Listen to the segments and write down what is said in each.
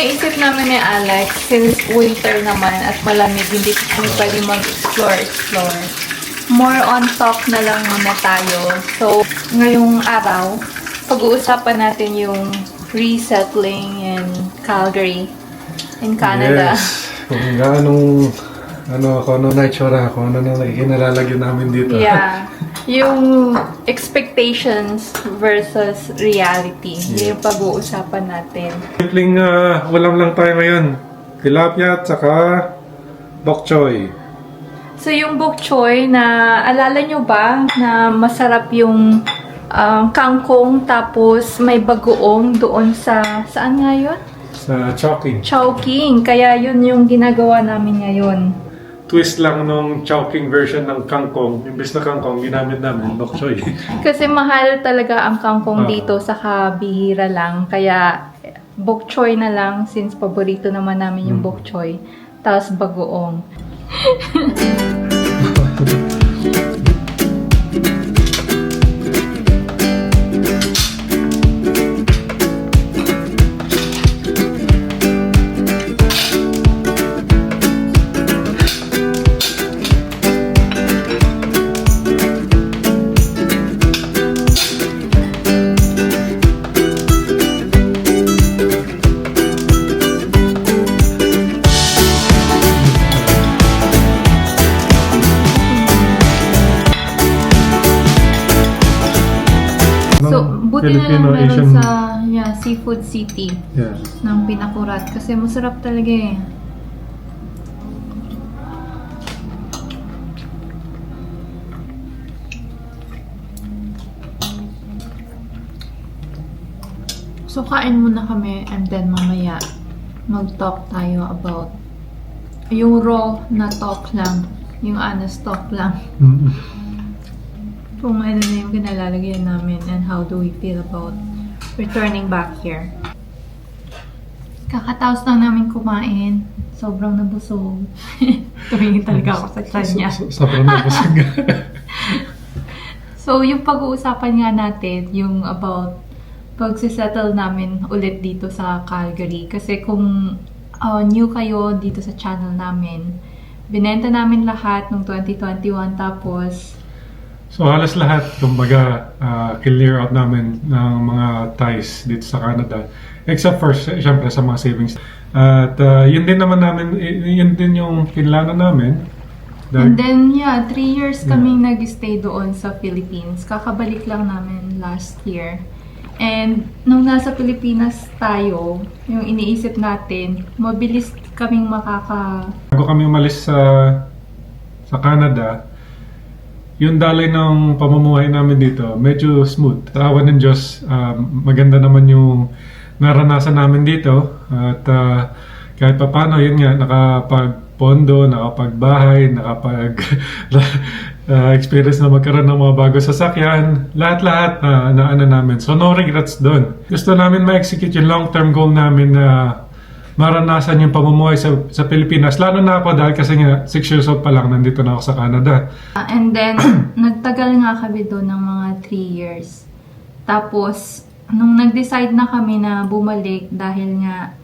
naisip namin ni Alex, since winter naman at malamig, hindi kami pwede mag-explore. More on talk na lang muna tayo. So, ngayong araw, pag-uusapan natin yung resettling in Calgary, in Canada. Yes. Kung ano na itsura, kung ano na ikinalalagyan namin dito. Yeah. Yung expectations versus reality. Yung pag-uusapan natin. Simpleng ulam lang tayo ngayon. Tilapia at saka bok choy. So, yung bok choy na, alala nyo ba na masarap yung kangkong tapos may bagoong doon sa, saan nga yun? Sa Chowking. Chowking. Kaya yun yung ginagawa namin ngayon. Twist lang nung Chowking version ng kangkong. Imbes na kangkong, ginamit namin bok choy. Kasi mahal talaga ang kangkong dito, saka bihira lang. Kaya bok choy na lang since paborito naman namin yung bok choy. Tapos bagoong. So, buti na lang meron Asian. sa Seafood City Yes. ng Pinakurat. Kasi masarap talaga eh. So, kain muna kami and then mamaya mag-talk tayo about yung raw na talk lang. Yung honest talk lang. Kung ano na yung kinalalagyan namin and how do we feel about returning back here. Kakataos lang namin kumain. Sobrang nabusog. Tumingin talaga ako sa tiyan niya. Sobrang nabusog. So, yung pag-uusapan nga natin, yung about pag-settle namin ulit dito sa Calgary. Kasi kung new kayo dito sa channel namin, binenta namin lahat ng 2021 tapos So halos lahat, kumbaga, clear out namin ng mga ties dito sa Canada. Except for, syempre, sa mga savings. At yun din naman namin, yun din yung kinlano namin. and then, 3 years kaming nag-stay doon sa Philippines. Kakabalik lang namin last year. And nung nasa Pilipinas tayo, yung iniisip natin, mabilis kaming Bago kami umalis sa Canada, yung dalay ng pamumuhay namin dito, medyo smooth. Awan ng Diyos, maganda naman yung naranasan namin dito. At kahit pa paano, yun nga, nakapag-pondo, nakapag-bahay, experience na magkaroon ng mga bagong sasakyan. Lahat-lahat na ano namin. So no regrets doon. Gusto namin ma-execute yung long-term goal namin na maranasan yung pamumuhay sa Pilipinas. Lalo na ako dahil kasi nga 6 years old pa lang nandito na ako sa Canada. And then, nagtagal nga kami doon ng mga 3 years. Tapos, nung nag-decide na kami na bumalik dahil nga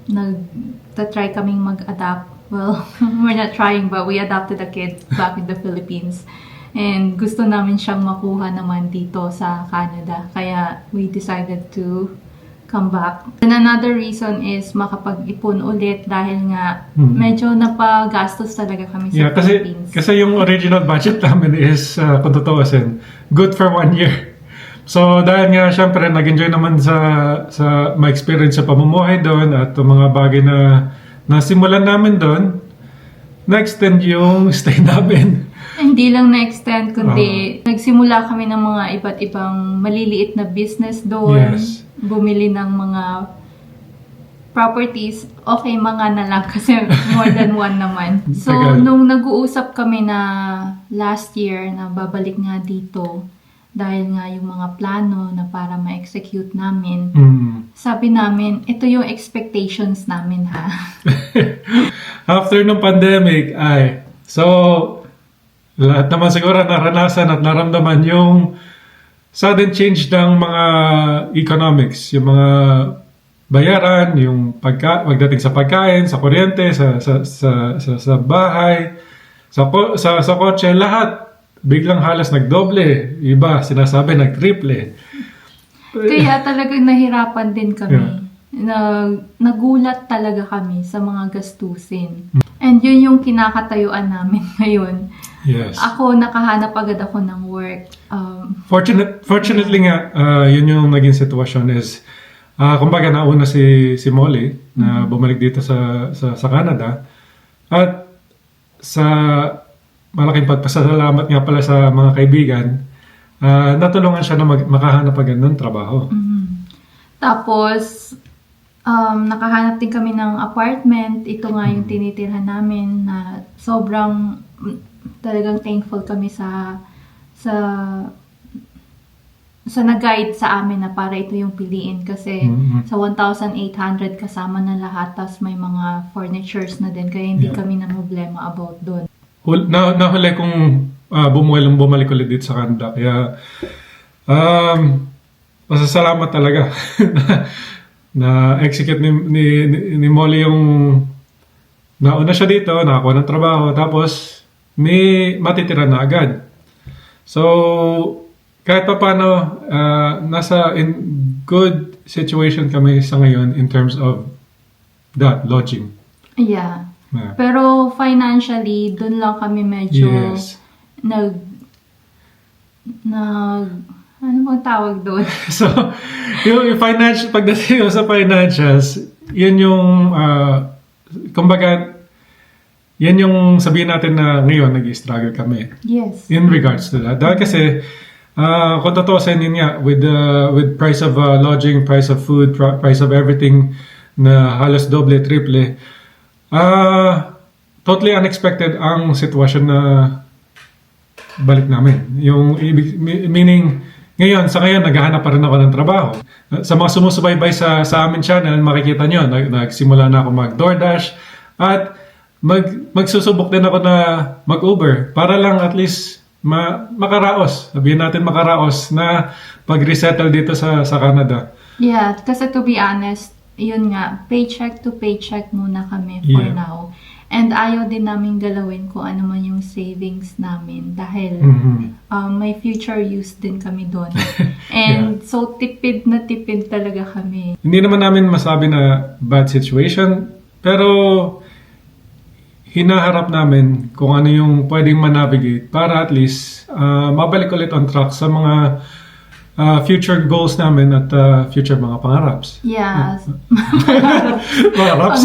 nag-try kaming mag-adapt. Well, we're not trying but we adopted a kid back in the Philippines. And gusto namin siyang makuha naman dito sa Canada. Kaya we decided to come back. And another reason is makapag-ipon ulit dahil nga medyo napagastos talaga kami sa Philippines. Kasi yung original budget namin is, kung tutuusin, good for 1 year. So dahil nga syempre nag-enjoy naman sa ma-experience sa pamumuhay doon at mga bagay na nasimulan namin doon, na-extend yung stay namin. Hindi lang na-extend, kundi nagsimula kami ng mga iba't ibang maliliit na business doon. Yes. Bumili ng mga properties. Okay, mga na lang kasi more than one naman. So, nung nag-uusap kami na last year na babalik nga dito, dahil nga yung mga plano na para ma-execute namin, sabi namin, ito yung expectations namin ha. After ng pandemic, lahat naman siguro naranasan at naramdaman yung sudden change ng mga economics, yung mga bayaran, yung pagdating sa pagkain, sa kuryente, sa bahay, sa kotse, lahat biglang halos nagdoble. Iba, sinasabi nagtriple. Kaya talagang nahirapan din kami. Nagulat talaga kami sa mga gastusin. And yun yung kinakatayuan namin ngayon. Yes. Ako, nakahanap agad ako ng work. Fortunately nga, yun yung naging sitwasyon is, kumbaga nauna si Molly na bumalik dito sa Canada. At sa malaking pagpasalamat nga pala sa mga kaibigan, natulungan siya na makahanap agad ng trabaho. Tapos, nakahanap din kami ng apartment. Ito nga yung tinitirhan namin na sobrang talagang thankful kami sa nag-guide sa amin na para ito yung piliin kasi sa 1,800 kasama na lahat, tas may mga furnitures na din kaya hindi kami na problema about doon. Nahuli kong bumalik ulit dito sa Canada kaya masasalamat talaga na execute ni Molly yung nauna siya dito, nakakuha ng trabaho tapos may matitira na agad. So kahit pa paano, nasa in good situation kami sa ngayon in terms of that, lodging. Yeah. Pero financially, dun lang kami medyo ano bang tawag doon? So, yung financial, pagdating sa financials, yun yung, kumbaga, yan yung sabihin natin na ngayon nag-struggle kami. Yes. In regards to that. Dahil kasi, kung totoo yun nga, with price of lodging, price of food, price of everything na halos doble, triple, totally unexpected ang sitwasyon na balik namin. Yung meaning, ngayon, naghahanap pa rin ako ng trabaho. Sa mga sumusubaybay sa amin channel, makikita nyo, nagsimula na ako mag-DoorDash at magsusubok din ako na mag-Uber para lang at least makaraos. Sabihin natin makaraos na pag-resettle dito sa Canada. Yeah, kasi to be honest, yun nga, paycheck to paycheck muna kami for now. And ayaw din namin galawin kung ano man yung savings namin dahil may future use din kami doon. And so tipid na tipid talaga kami. Hindi naman namin masabi na bad situation, pero hinaharap namin kung ano yung pwedeng manavigate para at least mabalik ulit on track sa mga future goals namin at future mga pangaraps. Yeah. Pangaraps?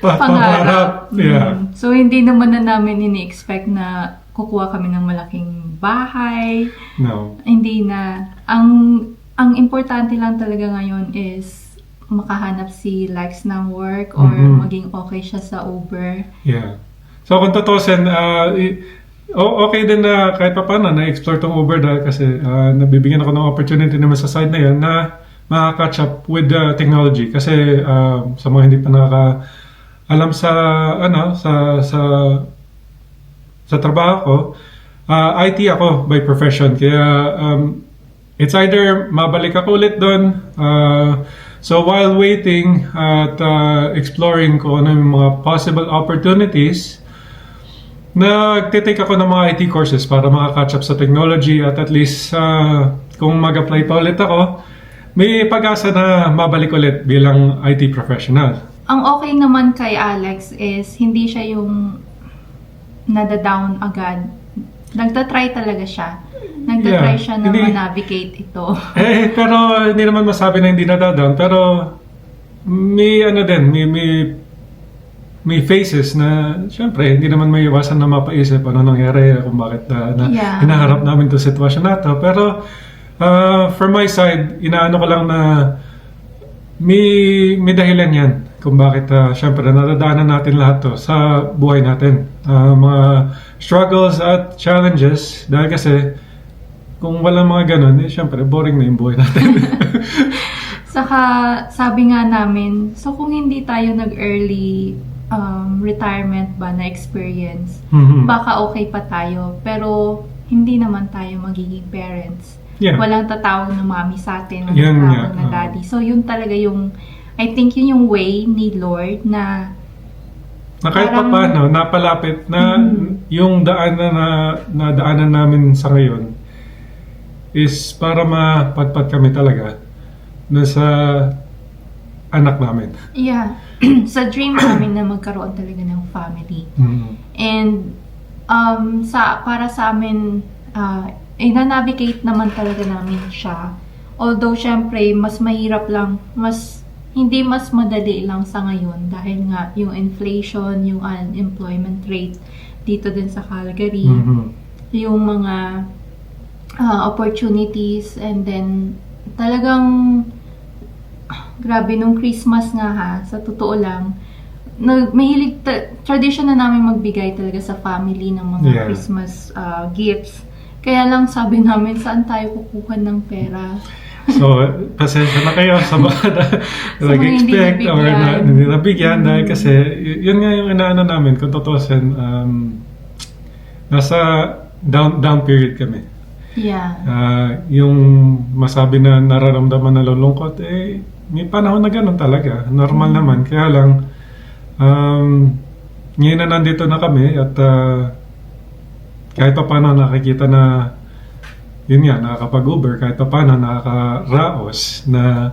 Pangarap. Yeah. So, hindi naman na namin ini-expect na kukuha kami ng malaking bahay. No. Hindi na. Ang importante lang talaga ngayon is makahanap si Lex ng work or maging okay siya sa Uber. Yeah. So, kung tutusin, okay din na kahit pa paano na-explore tong Uber dahil kasi nabibigyan ako ng opportunity naman sa side na yun na maka-catch up with the technology kasi sa mga hindi pa nakaka-alam sa trabaho ko, IT ako by profession kaya it's either mabalik ako ulit doon so while waiting at exploring ko ano yung mga possible opportunities, nagtitake ako ng mga IT courses para maka-catch up sa technology at least kung mag-apply pa ulit ako, may pag-asa na mabalik ulit bilang IT professional. Ang okay naman kay Alex is hindi siya yung nada-down agad. Nagtatry talaga siya. Nagtatry siya na ma-navigate ito. Pero hindi naman masabi na hindi nada-down. Pero may phases na syempre hindi naman may iwasan na mapaisip ano nangyari kung bakit hinaharap namin itong sitwasyon na to. Pero from my side, inaano ko lang na may dahilan yan kung bakit syempre nadadaanan natin lahat to sa buhay natin. Mga struggles at challenges dahil kasi kung walang mga ganun, syempre boring na yung buhay natin. Saka sabi nga namin, so kung hindi tayo nag-early retirement ba na experience, baka okay pa tayo. Pero hindi naman tayo magiging parents. Yeah. Walang tatawag na mommy sa atin, walang Yun nga, tatawag na daddy. So yun talaga yung, I think yun yung way ni Lord na Na kahit pa parang- paano, napalapit na yung daanan na daanan namin sa ngayon is para mapagpat kami talaga na sa anak namin. yeah, sa dream namin na magkaroon talaga ng family. And para sa amin, na-navigate naman talaga namin siya. Although, syempre, mas mahirap lang, hindi mas madali lang sa ngayon dahil nga yung inflation, yung unemployment rate dito din sa Calgary, yung mga opportunities, and then talagang grabe nung Christmas nga ha, sa totoo lang, mahilig tradition na namin magbigay talaga sa family ng mga Yeah. Christmas gifts. Kaya lang sabi namin, saan tayo kukuha ng pera? So, pasensya na kayo sa mga Sa mga hindi nag-expect or nabigyan. hindi nabigyan dahil kasi yun nga yung inaano namin kung tutusin, nasa down period kami. Yeah. Yung masabi na nararamdaman na lulungkot, may panahon na ganun talaga. Normal naman. Kaya lang, ngayon na nandito na kami at kahit pa paano nakikita na yun nga, nakakapag-Uber, kahit pa paano nakakaraos na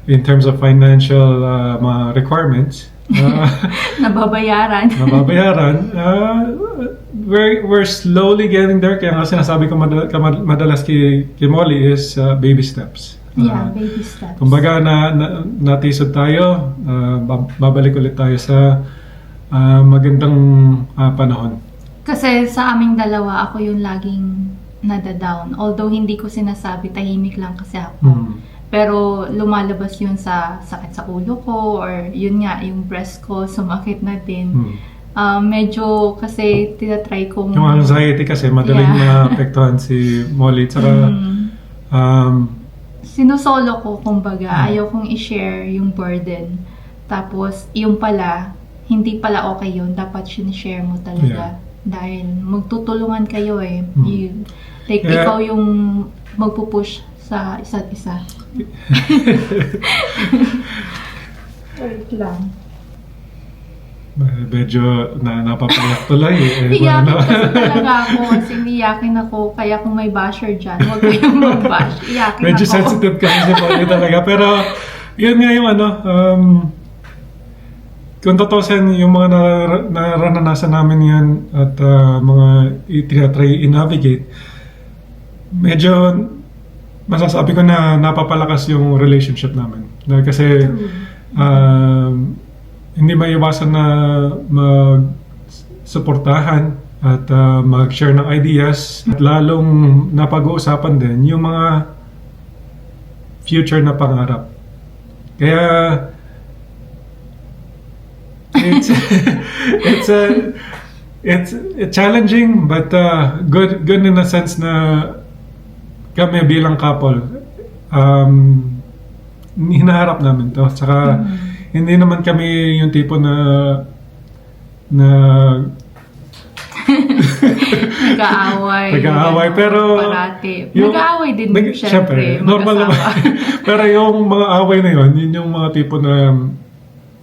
in terms of financial mga requirements, Nababayaran. nababayaran, we're slowly getting there. Kaya nga sinasabi ko madalas kay Molly is baby steps. Yeah, baby steps. Kumbaga natisod tayo, babalik ulit tayo sa magandang panahon. Kasi sa aming dalawa, ako yung laging nada-down. Although hindi ko sinasabi, tahimik lang kasi ako. Pero lumalabas yun sa sakit sa ulo ko, or yun nga, yung breast ko, sumakit na din. Medyo kasi tinatry kong... Yung anxiety kasi madaling maapektuhan si Molly. Tsaka, sinusolo ko, kumbaga, ayaw kong i-share yung burden. Tapos, yung pala, hindi pala okay yun. Dapat sinishare mo talaga. Dahil magtutulungan kayo ikaw yung magpupush sa isa't isa. Wait lang. Medyo napapayak tuloy. Iyakin kasi talaga ako. Kasi iyakin ako. Kaya kung may basher dyan, huwag kayong mag-bash. Iyakin Medyo ako. sensitive kasi si Molly talaga. Pero, yun nga yung kung tutusin yung mga naranasan namin yan at mga itinatry i-navigate, medyo masasabi ko na napapalakas yung relationship namin. Dahil kasi hindi maiwasan na mag-suportahan at mag-share ng ideas at lalong napag-uusapan din yung mga future na pangarap. Kaya it's challenging but good in a sense na kami bilang couple hinaharap namin to. Saka hindi naman kami yung tipo na nag-aaway pero parati. Nag-aaway din syempre, normal naman. Pero yung mga away na yun yung mga tipo na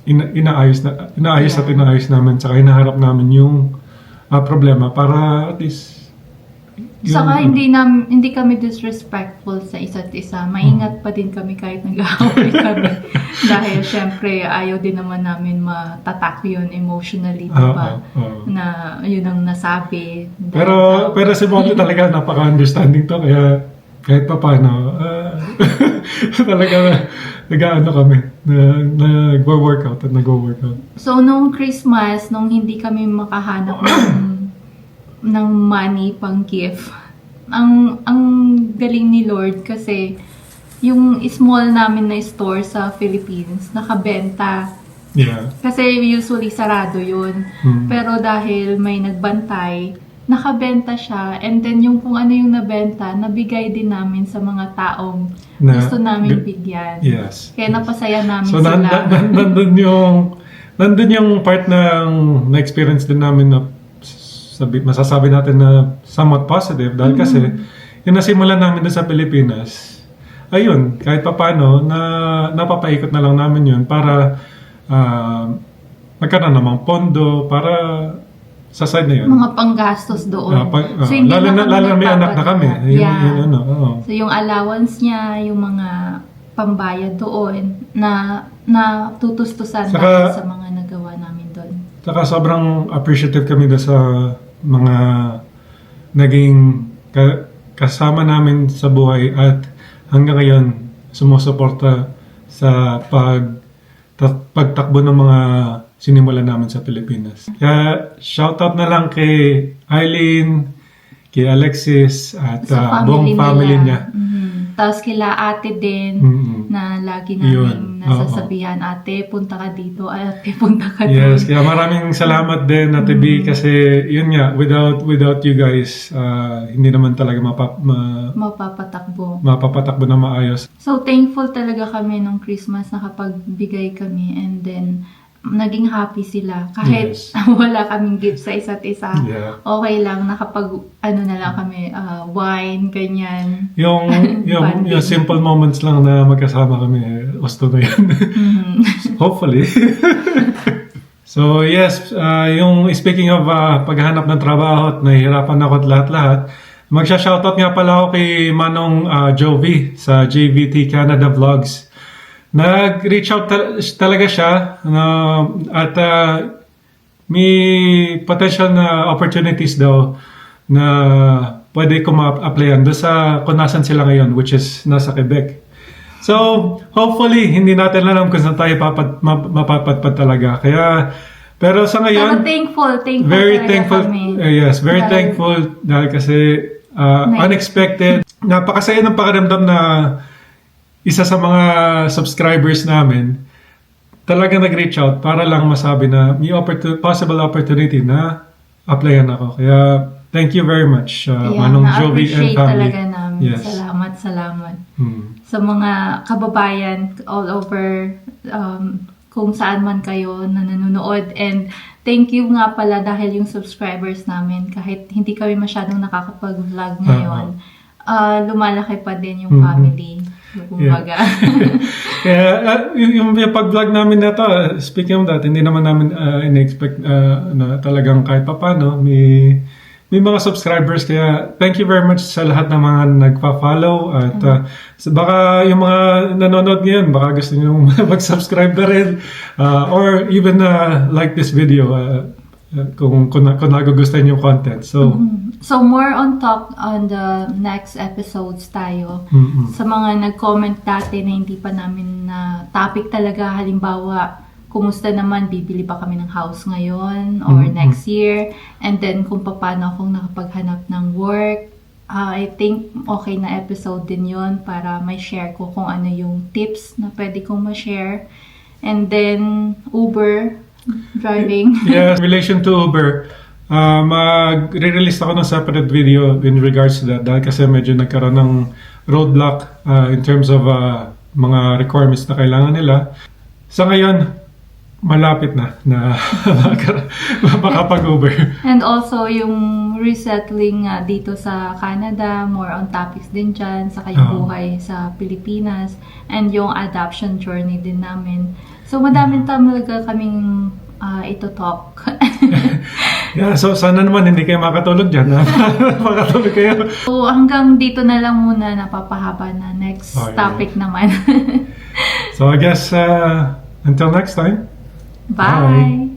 inaayos at inaayos namin, saka hinaharap namin yung problema para at least saka hindi kami disrespectful sa isa't isa. Maingat pa din kami kahit nag-aaway kami. Dahil syempre ayaw din naman namin matatak yun emotionally, diba? Na yun ang nasabi. Pero si Molly talaga napaka-understanding to, kaya kahit pa paano talaga nag-aano kami nag-workout. So nung Christmas, nung hindi kami makahanap ng money pang gift, ang galing ni Lord kasi yung small namin na store sa Philippines nakabenta. Yeah. Kasi usually sarado yun. Pero dahil may nagbantay, nakabenta siya, and then yung kung ano yung nabenta, nabigay din namin sa mga taong gusto namin bigyan. Yes. Kaya napasaya namin so, sila. nandun yung part ng na-experience din namin na masasabi natin na somewhat positive dahil kasi yung nasimulan namin doon sa Pilipinas, ayun, kahit papano, napapaikot na lang namin yun para magkaroon namang pondo para sa side na yun. Mga panggastos doon. Hindi lalo na may anak na kami. Yeah. Oo. So yung allowance niya, yung mga pambayad doon na tutustusan dahil sa mga nagawa namin doon. Saka sobrang appreciative kami doon sa mga naging kasama namin sa buhay at hanggang ngayon sumusuporta sa pagtakbo ng mga sinimulan namin sa Pilipinas. Kaya shoutout na lang kay Eileen, kay Alexis at buong family niya. Tapos kila ate din na lagi namin nasasabihan, ate, punta ka dito, ate, punta ka doon. Yes, kaya maraming salamat din, Ate B, kasi yun nga, without you guys, hindi naman talaga mapapatakbo na maayos. So thankful talaga kami nung Christmas na nakapagbigay kami and then naging happy sila. Kahit wala kaming gift sa isa't isa. Yeah. Okay lang, nakapag, na lang kami, wine, ganyan. Yung simple moments lang na magkasama kami, gusto na yan. Hopefully. So yes, yung speaking of paghahanap ng trabaho at nahihirapan ako at lahat-lahat, magsha-shoutout nga pala ako kay Manong Jovi sa JVT Canada Vlogs. Nag-reach out talaga siya at may potential na opportunities daw na pwede ko ma-applyan doon sa kung nasan sila ngayon, which is nasa Quebec. So, hopefully, hindi natin alam kung saan tayo mapapadpad talaga. Kaya, pero sa ngayon, pero thankful very thankful kami. Yes, very thankful dahil kasi unexpected. Napakasaya ng pakiramdam na isa sa mga subscribers namin talaga nag-reach out para lang masabi na may possible opportunity na applyan ako. Kaya thank you very much, Manong Jovi and family. Talaga namin. Yes. Salamat. Sa mga kababayan all over, kung saan man kayo na nanonood. And thank you nga pala dahil yung subscribers namin, kahit hindi kami masyadong nakakapag-vlog ngayon, lumalaki pa din yung family. Kumbaga. Kaya yung pag-vlog namin na to, speaking of that, hindi naman namin in-expect na talagang kahit papano may mga subscribers. Kaya thank you very much sa lahat ng mga nagpa-follow at baka yung mga nanonood ngayon, baka gusto nyo mag-subscribe na rin or even like this video kung nagugustuhan yung content. So more on talk on the next episodes tayo. Sa mga nag-comment dati na hindi pa namin na topic talaga, halimbawa, kumusta naman, bibili ba kami ng house ngayon or next year? And then kung paano akong nakapaghanap ng work. I think okay na episode din yon para may share ko kung ano yung tips na pwede kong ma-share. And then Uber driving. Yes, in relation to Uber, mag-re-release ako ng separate video in regards to that dahil kasi medyo nagkaroon ng roadblock in terms of mga requirements na kailangan nila. Sa ngayon, malapit na makapag-Uber. And also, yung resettling dito sa Canada, more on topics din dyan, sa buhay sa Pilipinas, and yung adoption journey din namin. So, madaming talaga kaming ito talk. Yeah, so sana naman hindi kayo makatulog dyan. Makatulog kayo. So hanggang dito na lang muna, napapahaba na. Next topic naman. So I guess until next time. Bye!